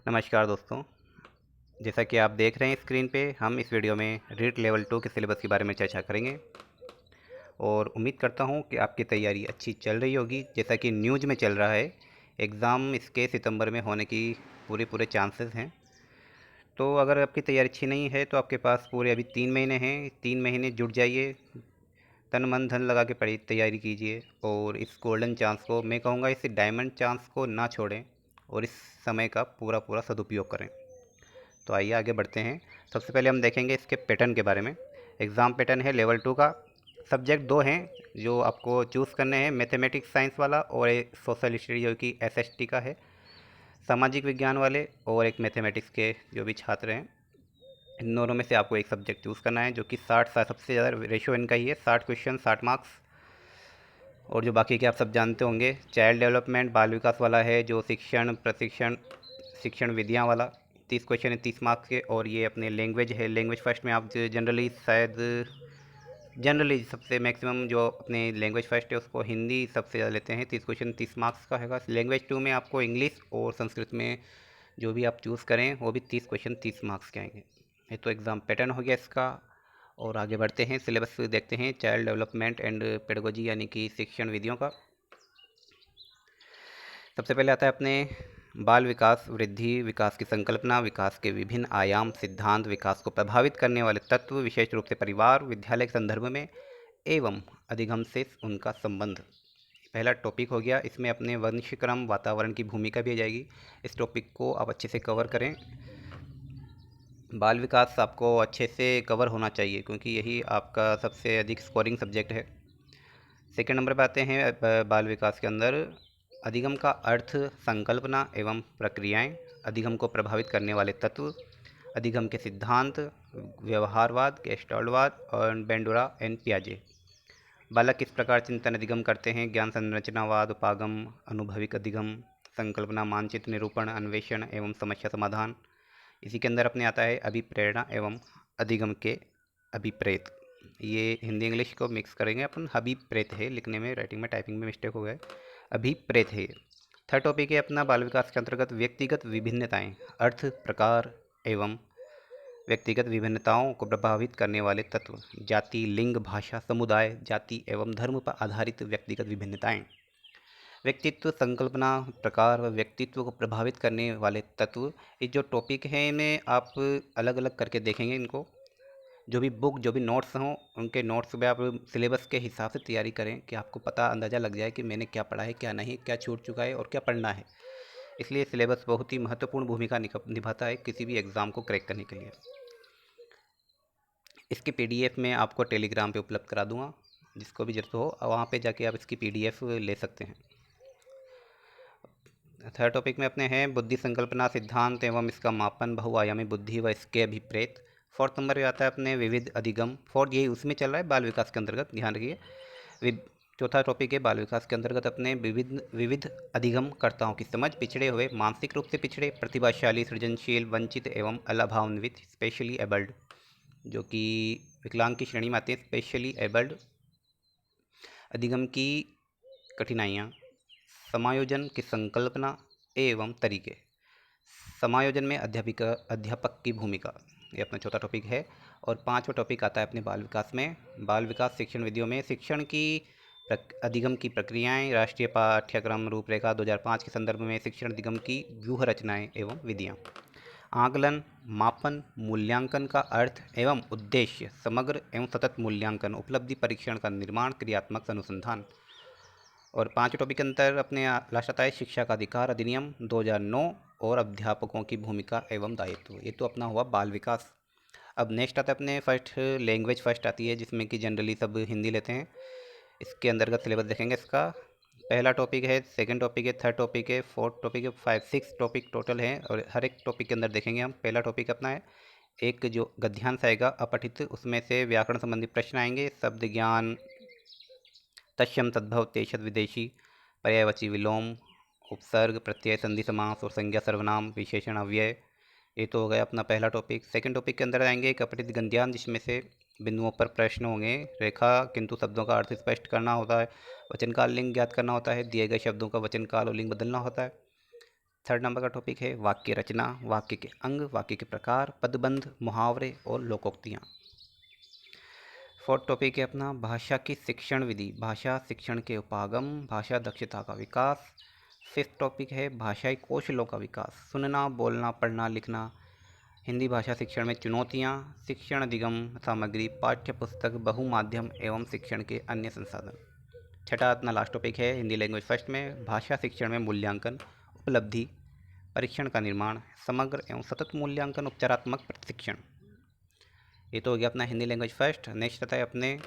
नमस्कार दोस्तों। जैसा कि आप देख रहे हैं स्क्रीन पे, हम इस वीडियो में रीट लेवल 2 के सिलेबस के बारे में चर्चा करेंगे और उम्मीद करता हूँ कि आपकी तैयारी अच्छी चल रही होगी। जैसा कि न्यूज़ में चल रहा है, एग्ज़ाम इसके सितंबर में होने की पूरे चांसेस हैं। तो अगर आपकी तैयारी अच्छी नहीं है तो आपके पास पूरे अभी 3 महीने हैं। 3 महीने जुट जाइए, तन मन धन लगा के पढ़ी तैयारी कीजिए और इस गोल्डन चांस को, मैं कहूँगा इस डायमंड चांस को ना छोड़ें और इस समय का पूरा सदुपयोग करें। तो आइए आगे बढ़ते हैं। सबसे पहले हम देखेंगे इसके पैटर्न के बारे में। एग्ज़ाम पैटर्न है लेवल 2 का। सब्जेक्ट दो हैं जो आपको चूज़ करने हैं, मैथमेटिक्स साइंस वाला और एक सोशल स्टडी जो कि एसएसटी का है, सामाजिक विज्ञान वाले और एक मैथमेटिक्स के जो भी छात्र हैं। इन दोनों में से आपको एक सब्जेक्ट चूज़ करना है जो कि 60 सबसे ज़्यादा रेशो इनका ही है, 60 क्वेश्चन 60 मार्क्स। और जो बाकी के आप सब जानते होंगे, चाइल्ड डेवलपमेंट बाल विकास वाला है, जो शिक्षण प्रशिक्षण शिक्षण विधियाँ वाला 30 क्वेश्चन है 30 मार्क्स के। और ये अपने लैंग्वेज है, लैंग्वेज फर्स्ट में आप जनरली सबसे मैक्सिमम जो अपने लैंग्वेज फर्स्ट है उसको हिंदी सबसे ज़्यादा लेते हैं। 30 क्वेश्चन 30 मार्क्स का हैगा। लैंग्वेज 2 में आपको इंग्लिश और संस्कृत में जो भी आप चूज़ करें वो भी 30 क्वेश्चन 30 मार्क्स के आएंगे। ये तो एग्ज़ाम पैटर्न हो गया इसका। और आगे बढ़ते हैं, सिलेबस देखते हैं चाइल्ड डेवलपमेंट एंड पेडागोजी यानी कि शिक्षण विधियों का। सबसे पहले आता है अपने बाल विकास, वृद्धि विकास की संकल्पना, विकास के विभिन्न आयाम, सिद्धांत, विकास को प्रभावित करने वाले तत्व, विशेष रूप से परिवार, विद्यालय के संदर्भ में एवं अधिगम से उनका संबंध। पहला टॉपिक हो गया। इसमें अपने वंशक्रम, वातावरण की भूमिका भी आ जाएगी। इस टॉपिक को आप अच्छे से कवर करें। बाल विकास आपको अच्छे से कवर होना चाहिए क्योंकि यही आपका सबसे अधिक स्कोरिंग सब्जेक्ट है। सेकंड नंबर पर आते हैं बाल विकास के अंदर अधिगम का अर्थ, संकल्पना एवं प्रक्रियाएं, अधिगम को प्रभावित करने वाले तत्व, अधिगम के सिद्धांत, व्यवहारवाद, गेस्टाल्टवाद और बेंडोरा एंड पियाजे। बालक किस प्रकार चिंतन अधिगम करते हैं, ज्ञान संरचनावाद, उपागम, अनुभविक अधिगम, संकल्पना, मानचित्र निरूपण, अन्वेषण एवं समस्या समाधान। इसी के अंदर अपने आता है अभिप्रेरणा एवं अधिगम के अभिप्रेत। ये हिंदी इंग्लिश को मिक्स करेंगे अपन। अभिप्रेत है लिखने में, राइटिंग में, टाइपिंग में मिस्टेक हो गया, अभिप्रेत है। थर्ड टॉपिक है अपना बाल विकास के अंतर्गत व्यक्तिगत विभिन्नताएं, अर्थ, प्रकार एवं व्यक्तिगत विभिन्नताओं को प्रभावित करने वाले तत्व, जाति, लिंग, भाषा, समुदाय, जाति एवं धर्म पर आधारित व्यक्तिगत विभिन्नताएं। व्यक्तित्व, संकल्पना, प्रकार व व्यक्तित्व को प्रभावित करने वाले तत्व। ये जो टॉपिक हैं इन्हें आप अलग अलग करके देखेंगे। इनको जो भी बुक, जो भी नोट्स हों, उनके नोट्स में आप सिलेबस के हिसाब से तैयारी करें कि आपको पता अंदाज़ा लग जाए कि मैंने क्या पढ़ा है, क्या नहीं, क्या छूट चुका है और क्या पढ़ना है। इसलिए सिलेबस बहुत ही महत्वपूर्ण भूमिका निभाता है किसी भी एग्ज़ाम को क्रैक करने के लिए। इसकी पीडीएफ मैं आपको टेलीग्राम पे उपलब्ध करा दूंगा, जिसको भी ज़रूरत हो वहाँ पे जाके आप इसकी पीडीएफ ले सकते हैं। थर्ड टॉपिक में अपने हैं बुद्धि, संकल्पना, सिद्धांत एवं इसका मापन, बहुआयामी बुद्धि व इसके अभिप्रेत। फोर्थ नंबर पे आता है अपने विविध अधिगम। फोर्थ यही उसमें चल रहा है बाल विकास के अंतर्गत, ध्यान रखिए। चौथा टॉपिक है बाल विकास के अंतर्गत अपने विविध विविध अधिगमकर्ताओं की समझ, पिछड़े हुए, मानसिक रूप से पिछड़े, प्रतिभाशाली, सृजनशील, वंचित एवं अलाभान्वित, स्पेशली एबल्ड, जो कि विकलांग की श्रेणी में आते हैं। स्पेशली एबल्ड, अधिगम की कठिनाइयाँ, समायोजन की संकल्पना एवं तरीके, समायोजन में अध्यापक की भूमिका, ये अपना चौथा टॉपिक है। और पांचवा टॉपिक आता है अपने बाल विकास में, बाल विकास शिक्षण विधियों में शिक्षण की अधिगम की प्रक्रियाएं, राष्ट्रीय पाठ्यक्रम रूपरेखा 2005 के संदर्भ में शिक्षण अधिगम की व्यूह रचनाएं एवं विधियाँ, आकलन, मापन, मूल्यांकन का अर्थ एवं उद्देश्य, समग्र एवं सतत मूल्यांकन, उपलब्धि परीक्षण का निर्माण, क्रियात्मक अनुसंधान। और पांच टॉपिक के अंतर अपने लास्ट आता है शिक्षा का अधिकार अधिनियम 2009 और अध्यापकों की भूमिका एवं दायित्व। ये तो अपना हुआ बाल विकास। अब नेक्स्ट आता है अपने फर्स्ट, लैंग्वेज फर्स्ट आती है जिसमें कि जनरली सब हिंदी लेते हैं। इसके अंतर्गत सिलेबस देखेंगे इसका। पहला टॉपिक है, सेकंड टॉपिक है, थर्ड टॉपिक है, फोर्थ टॉपिक है, 5-6 टॉपिक टोटल है। और हर एक टॉपिक के अंदर देखेंगे हम। पहला टॉपिक अपना है एक जो गद्यांश आएगा अपठित, उसमें से व्याकरण संबंधी प्रश्न आएंगे, शब्द ज्ञान, तस्यम तद्भव तेषद विदेशी, पर्यायवाची विलोम, उपसर्ग, प्रत्यय, संधि समास और संज्ञा सर्वनाम, विशेषण, अव्यय। ये तो हो गया अपना पहला टॉपिक। सेकंड टॉपिक के अंदर आएंगे एक अपठित गद्यांश, जिसमें से बिंदुओं पर प्रश्न होंगे, रेखा किंतु शब्दों का अर्थ स्पष्ट करना होता है, वचन काल लिंग ज्ञात करना होता है, दिए गए शब्दों का वचन काल और लिंग बदलना होता है। थर्ड नंबर का टॉपिक है वाक्य रचना, वाक्य के अंग, वाक्य के प्रकार, पदबंध, मुहावरे और लोकोक्तियाँ। फोर्थ टॉपिक है अपना भाषा की शिक्षण विधि, भाषा शिक्षण के उपागम, भाषा दक्षता का विकास। फिफ्थ टॉपिक है भाषाई कौशलों का विकास, सुनना, बोलना, पढ़ना, लिखना, हिंदी भाषा शिक्षण में चुनौतियाँ, शिक्षण अधिगम सामग्री, पाठ्य पुस्तक, बहुमाध्यम एवं शिक्षण के अन्य संसाधन। छठा अपना लास्ट टॉपिक है हिंदी लैंग्वेज फर्स्ट में भाषा शिक्षण में मूल्यांकन, उपलब्धि, परीक्षण का निर्माण, समग्र एवं सतत मूल्यांकन, उपचारात्मक प्रशिक्षण। ये तो हो गया अपना हिंदी लैंग्वेज फर्स्ट। नेक्स्ट आता है अपने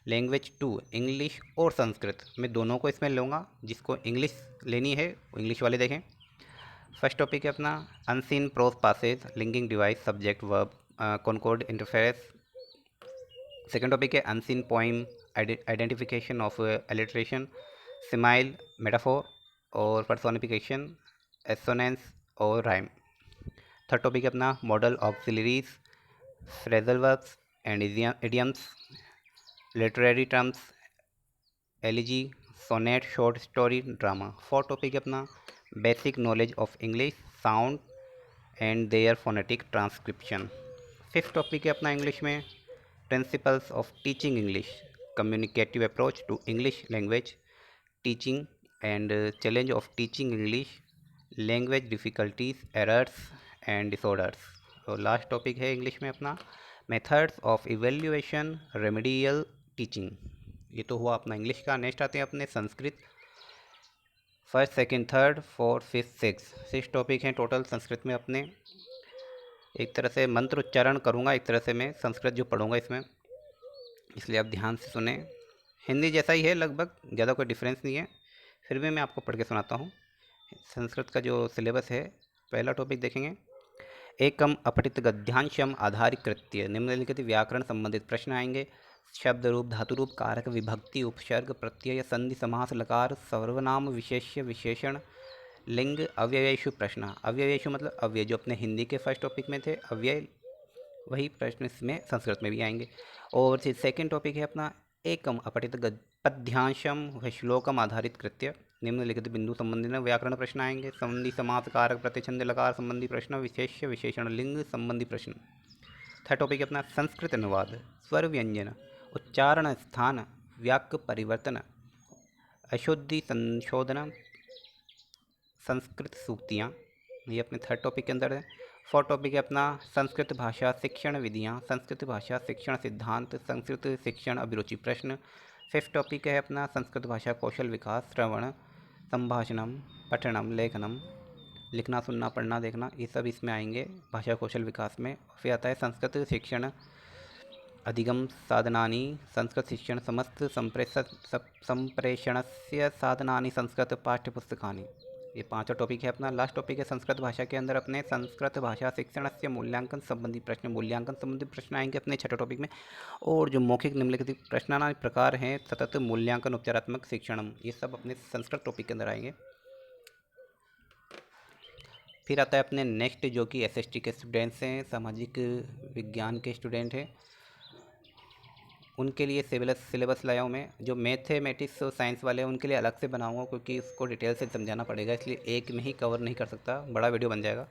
लैंग्वेज 2 इंग्लिश और संस्कृत। मैं दोनों को इसमें लूँगा, जिसको इंग्लिश लेनी है वो इंग्लिश वाले देखें। फर्स्ट टॉपिक है अपना unseen prose passage, linking device, subject verb, concord interference. Second topic है unseen poem, identification of alliteration, simile, metaphor और पर्सोनिफिकेशन, एसोनेंस और राइम। थर्ड टॉपिक है अपना modal auxiliaries, phrasal verbs and idioms, literary terms, elegy, sonnet, short story, drama. Fourth topic है अपना basic knowledge of English, sound and their phonetic transcription. Fifth topic है अपना English में principles of teaching English, communicative approach to English language teaching and challenge of teaching English, language difficulties, errors and disorders. और last topic है English में अपना methods of evaluation, remedial teaching. ये तो हुआ अपना इंग्लिश का। नेक्स्ट आते हैं अपने Sanskrit. First, second, third, fourth, fifth, six topic हैं टोटल संस्कृत में अपने। एक तरह से मंत्र उच्चारण करूँगा, एक तरह से मैं संस्कृत जो पढ़ूँगा इसमें, इसलिए आप ध्यान से सुने। हिंदी जैसा ही है लगभग, ज़्यादा कोई डिफरेंस नहीं है, फिर भी मैं आपको पढ़ के सुनाता हूँ। संस्कृत का जो सिलेबस है, पहला टॉपिक देखेंगे एकम अपठित गद्यांशम आधारित कृत्य, निम्नलिखित व्याकरण संबंधित प्रश्न आएंगे। शब्द रूप, धातु रूप, कारक, विभक्ति, उपसर्ग, प्रत्यय, संधि, समास, लकार, सर्वनाम, विशेष्य, विशेषण, लिंग, अव्ययेषु प्रश्न। अव्ययेषु मतलब अव्यय, जो अपने हिंदी के फर्स्ट टॉपिक में थे अव्यय, वही प्रश्न इसमें संस्कृत में भी आएंगे। और फिर सेकेंड टॉपिक है अपना एकम अपठित पद्यांशम व श्लोकम आधारित कृत्य, निम्नलिखित बिंदु संबंधी व्याकरण प्रश्न आएंगे। संबंधी, समास, कारक, प्रतिछंद, लकार संबंधी प्रश्न, विशेष्य, विशेषण, लिंग संबंधी प्रश्न। थर्ड टॉपिक है अपना संस्कृत अनुवाद, स्वर व्यंजन, उच्चारण स्थान, वाक्य परिवर्तन, अशुद्धि संशोधन, संस्कृत सूक्तियाँ, ये अपने थर्ड टॉपिक के अंदर है। फोर्थ टॉपिक है अपना संस्कृत भाषा शिक्षण विधियाँ, संस्कृत भाषा शिक्षण सिद्धांत, संस्कृत शिक्षण अभिरुचि प्रश्न। फिफ्थ टॉपिक है अपना संस्कृत भाषा कौशल विकास, श्रवण, संभाषणम, पठनम, लेखनम, लिखना, सुनना, पढ़ना, देखना, ये सब इसमें आएंगे भाषा कौशल विकास में। फिर आता है संस्कृत शिक्षण अधिगम साधनानि, संस्कृत शिक्षण समस्त संप्रेषणस्य साधनानि, संस्कृत पाठ्यपुस्तकानि। ये पांचों टॉपिक है अपना। लास्ट टॉपिक है संस्कृत भाषा के अंदर अपने संस्कृत भाषा शिक्षण से मूल्यांकन संबंधी प्रश्न, मूल्यांकन संबंधी प्रश्न आएंगे अपने छठे टॉपिक में। और जो मौखिक निम्नलिखित प्रश्नाना प्रकार हैं, सतत मूल्यांकन, उपचारात्मक शिक्षणम, ये सब अपने संस्कृत टॉपिक के अंदर आएंगे। फिर आता है अपने नेक्स्ट, जो कि एसएसटी के स्टूडेंट्स हैं, सामाजिक विज्ञान के स्टूडेंट हैं, उनके लिए सिलेबस लाया हूँ मैं। जो मैथमेटिक्स और साइंस वाले हैं उनके लिए अलग से बनाऊँगा, क्योंकि उसको डिटेल से समझाना पड़ेगा, इसलिए एक में ही कवर नहीं कर सकता, बड़ा वीडियो बन जाएगा।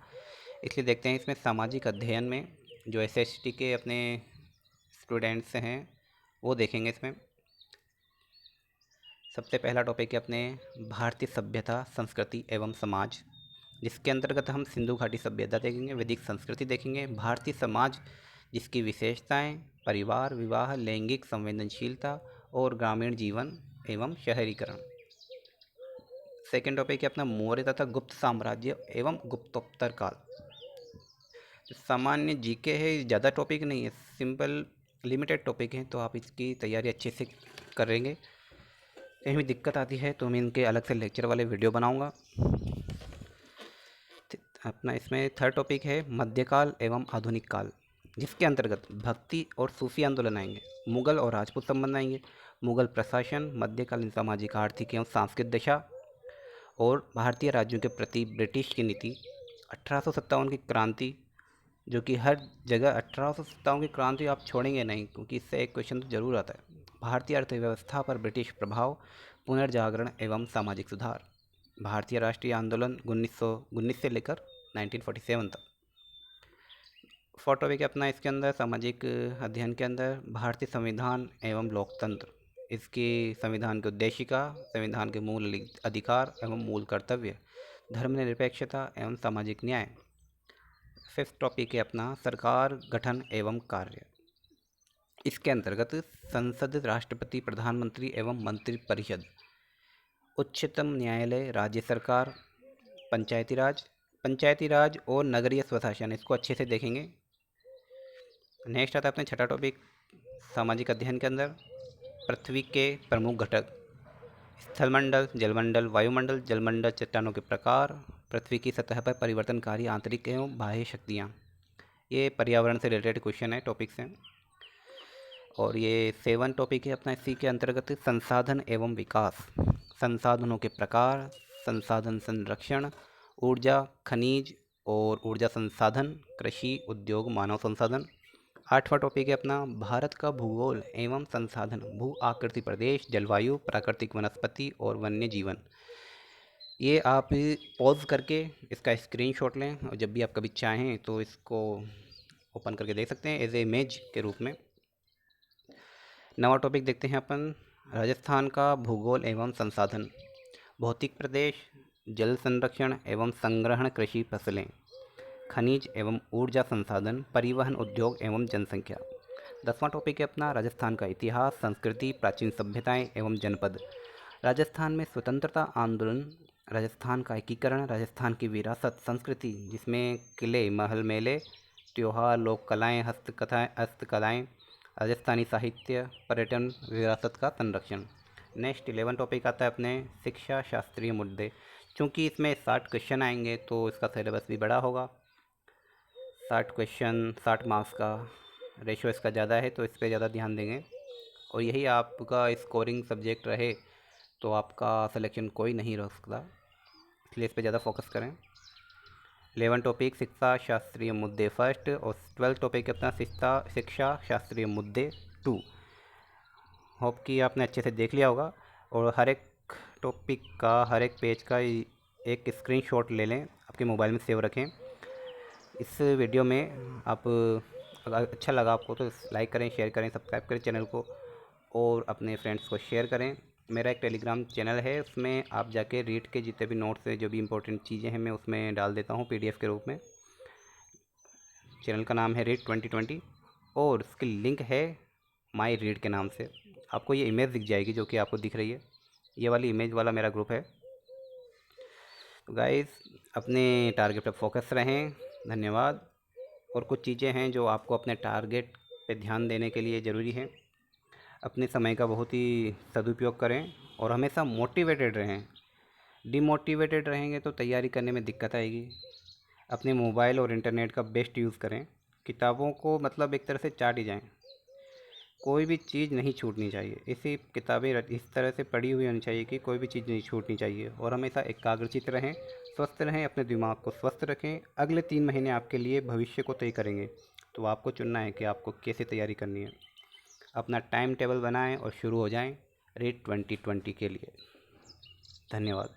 इसलिए देखते हैं इसमें सामाजिक अध्ययन में जो एसएसटी के अपने स्टूडेंट्स हैं वो देखेंगे। इसमें सबसे पहला टॉपिक है अपने भारतीय सभ्यता, संस्कृति एवं समाज, जिसके अंतर्गत हम सिंधु घाटी सभ्यता देखेंगे, वैदिक संस्कृति देखेंगे, भारतीय समाज जिसकी विशेषताएं, परिवार, विवाह, लैंगिक संवेदनशीलता और ग्रामीण जीवन एवं शहरीकरण। सेकेंड टॉपिक है अपना मौर्य तथा गुप्त साम्राज्य एवं गुप्तोत्तर काल। जो सामान्य जीके है, ज़्यादा टॉपिक नहीं है, सिंपल लिमिटेड टॉपिक हैं, तो आप इसकी तैयारी अच्छे से करेंगे। कहीं भी दिक्कत आती है तो मैं इनके अलग से लेक्चर वाले वीडियो बनाऊंगा। अपना इसमें थर्ड टॉपिक है मध्यकाल एवं आधुनिक काल, जिसके अंतर्गत भक्ति और सूफी आंदोलन आएंगे, मुगल और राजपूत संबंध आएंगे, मुगल प्रशासन, मध्यकालीन सामाजिक, आर्थिक एवं सांस्कृतिक दशा और भारतीय राज्यों के प्रति ब्रिटिश की नीति, 1857 की क्रांति, जो कि हर जगह 1857 की क्रांति आप छोड़ेंगे नहीं, क्योंकि इससे एक क्वेश्चन तो जरूर आता है। भारतीय अर्थव्यवस्था पर ब्रिटिश प्रभाव, पुनर्जागरण एवं सामाजिक सुधार। भारतीय राष्ट्रीय आंदोलन 1919 से लेकर 1947 तक। 4 टॉपिक है अपना इसके अंदर सामाजिक अध्ययन के अंदर भारतीय संविधान एवं लोकतंत्र, इसकी संविधान की उद्देशिका, संविधान के मूल अधिकार एवं मूल कर्तव्य, धर्मनिरपेक्षता एवं सामाजिक न्याय। 5th टॉपिक है अपना सरकार गठन एवं कार्य, इसके अंतर्गत संसद, राष्ट्रपति, प्रधानमंत्री एवं मंत्रिपरिषद, उच्चतम न्यायालय, राज्य सरकार, पंचायती राज और नगरीय स्वशासन, इसको अच्छे से देखेंगे। नेक्स्ट आता है अपने 6ठा टॉपिक सामाजिक अध्ययन के अंदर पृथ्वी के प्रमुख घटक, स्थलमंडल, जलमंडल, वायुमंडल, जलमंडल, चट्टानों के प्रकार, पृथ्वी की सतह पर परिवर्तनकारी आंतरिक एवं बाह्य शक्तियाँ। ये पर्यावरण से रिलेटेड क्वेश्चन है, टॉपिक्स हैं। और ये 7 टॉपिक है अपना इसी के अंतर्गत संसाधन एवं विकास, संसाधनों के प्रकार, संसाधन संरक्षण, ऊर्जा, खनिज और ऊर्जा संसाधन, कृषि, उद्योग, मानव संसाधन। 8वां टॉपिक है अपना भारत का भूगोल एवं संसाधन, भू आकृति प्रदेश, जलवायु, प्राकृतिक वनस्पति और वन्य जीवन। ये आप पॉज करके इसका स्क्रीनशॉट लें और जब भी आप कभी चाहें तो इसको ओपन करके देख सकते हैं एज ए इमेज के रूप में। 9वां टॉपिक देखते हैं अपन राजस्थान का भूगोल एवं संसाधन, भौतिक प्रदेश, जल संरक्षण एवं संग्रहण, कृषि फसलें, खनिज एवं ऊर्जा संसाधन, परिवहन, उद्योग एवं जनसंख्या। 10वां टॉपिक है अपना राजस्थान का इतिहास, संस्कृति, प्राचीन सभ्यताएं एवं जनपद, राजस्थान में स्वतंत्रता आंदोलन, राजस्थान का एकीकरण, राजस्थान की विरासत, संस्कृति जिसमें किले, महल, मेले, त्योहार, लोक कलाएँ, हस्तकलाएँ, राजस्थानी साहित्य, पर्यटन, विरासत का संरक्षण। नेक्स्ट 11 टॉपिक आता है अपने शिक्षा शास्त्रीय मुद्दे, चूँकि इसमें 60 क्वेश्चन आएंगे तो इसका सिलेबस भी बड़ा होगा। 60 क्वेश्चन 60 मार्क्स का रेशो इसका ज़्यादा है तो इस पर ज़्यादा ध्यान देंगे और यही आपका स्कोरिंग सब्जेक्ट रहे तो आपका सिलेक्शन कोई नहीं रह सकता, इसलिए इस पर ज़्यादा फोकस करें। 11 टॉपिक शिक्षा शास्त्रीय मुद्दे फर्स्ट और 12 टॉपिक अपना शिक्षा शास्त्रीय मुद्दे 2। होप कि आपने अच्छे से देख लिया होगा और हर एक टॉपिक का, हर एक पेज का एक स्क्रीनशॉट ले लें, आपके मोबाइल में सेव रखें। इस वीडियो में आप अगर अच्छा लगा आपको तो लाइक करें, शेयर करें, सब्सक्राइब करें चैनल को और अपने फ्रेंड्स को शेयर करें। मेरा एक टेलीग्राम चैनल है, उसमें आप जाके रीड के जितने भी नोट्स हैं, जो भी इंपॉर्टेंट चीज़ें हैं, मैं उसमें डाल देता हूँ PDF के रूप में। चैनल का नाम है रीड 2020 और उसकी लिंक है माई रीड के नाम से। आपको ये इमेज दिख जाएगी जो कि आपको दिख रही है, ये वाली इमेज वाला मेरा ग्रुप है। तो गाइस अपने टारगेट पर फोकस रहें, धन्यवाद। और कुछ चीज़ें हैं जो आपको अपने टारगेट पे ध्यान देने के लिए ज़रूरी है। अपने समय का बहुत ही सदुपयोग करें और हमेशा मोटिवेटेड रहें। डिमोटिवेटेड रहेंगे तो तैयारी करने में दिक्कत आएगी। अपने मोबाइल और इंटरनेट का बेस्ट यूज़ करें। किताबों को मतलब एक तरह से चाट ही जाएं। कोई भी चीज़ नहीं छूटनी चाहिए, इसी किताबें इस तरह से पढ़ी हुई होनी चाहिए कि कोई भी चीज़ नहीं छूटनी चाहिए। और हमेशा एकाग्रचित्त रहें, स्वस्थ रहें, अपने दिमाग को स्वस्थ रखें। अगले 3 महीने आपके लिए भविष्य को तय करेंगे, तो आपको चुनना है कि आपको कैसे तैयारी करनी है। अपना टाइम टेबल बनाएं और शुरू हो जाएं रीड 2020 के लिए। धन्यवाद।